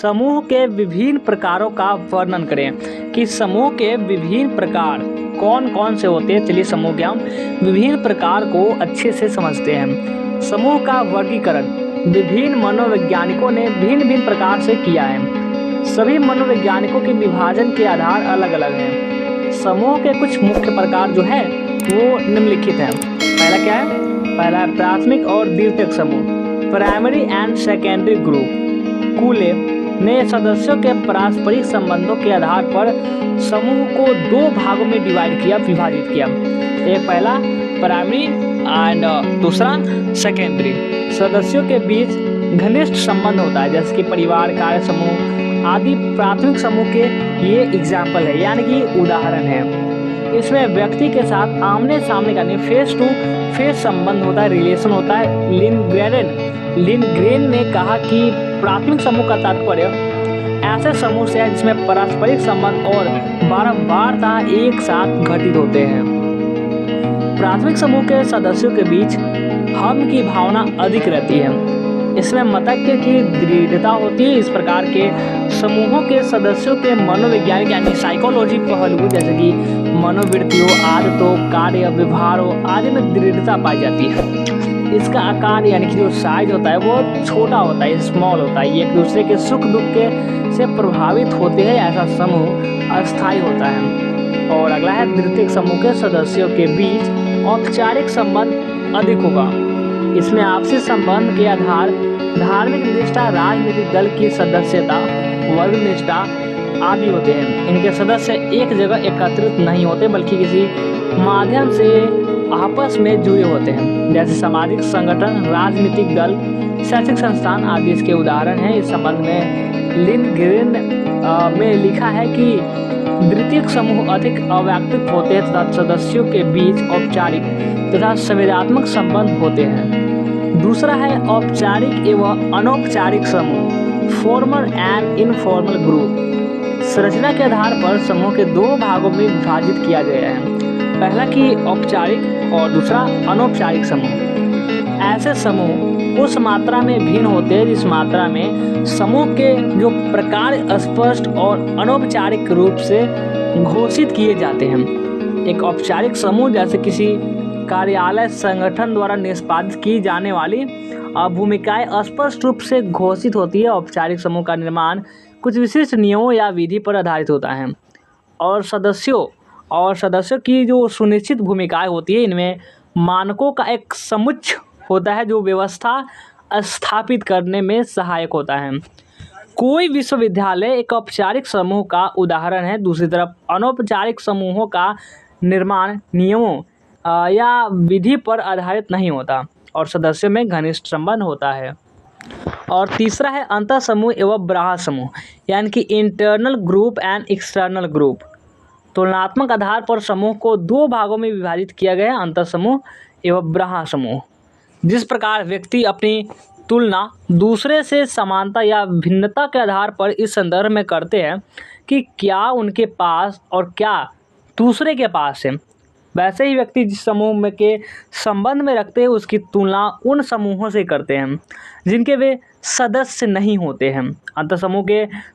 समूह के विभिन्न प्रकारों का वर्णन करें कि समूह के विभिन्न प्रकार कौन कौन से होते हैं। चलिए समूह के हम विभिन्न प्रकार को अच्छे से समझते हैं। समूह का वर्गीकरण विभिन्न मनोवैज्ञानिकों ने भिन्न भिन्न प्रकार से किया है। सभी मनोवैज्ञानिकों के विभाजन के आधार अलग अलग हैं। समूह के कुछ मुख्य प्रकार जो है वो निम्नलिखित हैं। पहला क्या है? पहला है प्राथमिक और द्वितीयक समूह, प्राइमरी एंड सेकेंडरी ग्रुप। कूले ने सदस्यों के पारस्परिक संबंधों के आधार पर समूह को दो भागों में विभाजित किया। एक पहला प्राइमरी एंड दूसरा सेकेंडरी। सदस्यों के बीच घनिष्ठ संबंध होता है, जैसे कि परिवार, कार्य समूह आदि प्राथमिक समूह के ये एग्जाम्पल है, यानी कि उदाहरण है। इसमें व्यक्ति के साथ आमने सामने का फेस टू फेस संबंध होता है, रिलेशन होता है। लिनग्रेन ने कहा कि प्राथमिक समूह का तात्पर्य ऐसे समूह से है जिसमें पारस्परिक संबंध और बारंबारता एक साथ घटित होते हैं। प्राथमिक समूह के सदस्यों के बीच हम की भावना अधिक रहती है। इसमें मतज्ञ की दृढ़ता होती है। इस प्रकार के समूहों के सदस्यों के मनोवैज्ञानिक यानी साइकोलॉजी पहलू जैसे कि मनोवृत्तियों, आदतों, कार्य, व्यवहारों आदि में दृढ़ता पाई जाती है। इसका आकार यानी कि जो साइज होता है वो छोटा होता है, स्मॉल होता है। एक दूसरे के सुख दुख के से प्रभावित होते हैं। ऐसा समूह अस्थायी होता है। और अगला है द्वितीयक समूह के सदस्यों के बीच औपचारिक संबंध अधिक होगा। इसमें आपसी संबंध के आधार धार्मिक निष्ठा, राजनीतिक दल की सदस्यता, वर्ग निष्ठा आदि होते हैं। इनके सदस्य एक जगह एकत्रित नहीं होते बल्कि किसी माध्यम से आपस में जुड़े होते हैं, जैसे सामाजिक संगठन, राजनीतिक दल, शैक्षिक संस्थान आदि इसके उदाहरण हैं। इस संबंध में लिनग्रेन में लिखा है कि द्वितीयक समूह अधिक अवैयक्तिक होते हैं तथा सदस्यों के बीच औपचारिक तथा संवेदनात्मक संबंध होते हैं। दूसरा है औपचारिक एवं अनौपचारिक समूह, फॉर्मल एंड इनफॉर्मल ग्रुप। संरचना के आधार पर समूह के दो भागों में विभाजित किया गया है। पहला कि औपचारिक और दूसरा अनौपचारिक समूह। ऐसे समूह उस मात्रा में भिन्न होते हैं जिस मात्रा में समूह के जो प्रकार स्पष्ट और अनौपचारिक रूप से घोषित किए जाते हैं। एक औपचारिक समूह जैसे किसी कार्यालय संगठन द्वारा निष्पादित की जाने वाली भूमिकाएं स्पष्ट रूप से घोषित होती है। औपचारिक समूह का निर्माण कुछ विशिष्ट नियमों या विधि पर आधारित होता है और सदस्यों की जो सुनिश्चित भूमिकाएं होती है, इनमें मानकों का एक समुच्चय होता है जो व्यवस्था स्थापित करने में सहायक होता है। कोई विश्वविद्यालय एक औपचारिक समूह का उदाहरण है। दूसरी तरफ अनौपचारिक समूहों का निर्माण नियमों या विधि पर आधारित नहीं होता और सदस्यों में घनिष्ठ संबंध होता है। और तीसरा है अंतर समूह एवं बाह्य समूह, यानी कि internal group and external group. तुलनात्मक आधार पर समूह को दो भागों में विभाजित किया गया है, अंतर समूह एवं बाह्य समूह। जिस प्रकार व्यक्ति अपनी तुलना दूसरे से समानता या भिन्नता के आधार पर इस संदर्भ में करते हैं कि क्या उनके पास और क्या दूसरे के पास है, वैसे ही व्यक्ति जिस समूह में के संबंध में रखते हैं उसकी तुलना उन समूहों से करते हैं जिनके वे सदस्य नहीं होते हैं। अंतर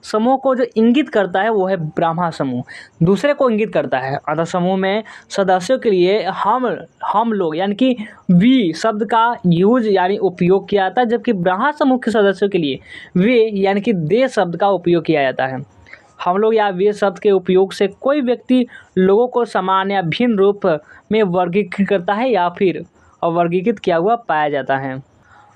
समूह को जो इंगित करता है वो है बाह्य समूह, दूसरे को इंगित करता है। अंतर समूह में सदस्यों के लिए हम लोग यानी कि वी शब्द का यूज यानी उपयोग किया जाता है, जबकि बाह्य समूह के सदस्यों के लिए वे यानी कि दे शब्द का उपयोग किया जाता है। हम लोग या वे शब्द के उपयोग से कोई व्यक्ति लोगों को समान या भिन्न रूप में वर्गीकृत करता है या फिर अवर्गीकृत किया हुआ पाया जाता है।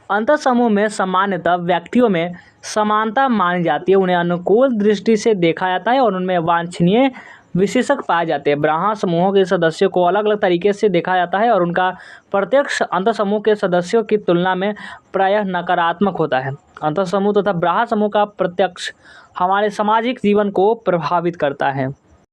अंतर समूह में सामान्यतः व्यक्तियों में समानता मानी जाती है, उन्हें अनुकूल दृष्टि से देखा जाता है और उनमें वांछनीय विशेषक पाए जाते हैं। बाह्य समूहों के सदस्यों को अलग अलग तरीके से देखा जाता है और उनका प्रत्यक्ष अंतर समूह के सदस्यों की तुलना में प्रायः नकारात्मक होता है। अंतर समूह तथा बाह्य समूह का प्रत्यक्ष हमारे सामाजिक जीवन को प्रभावित करता है।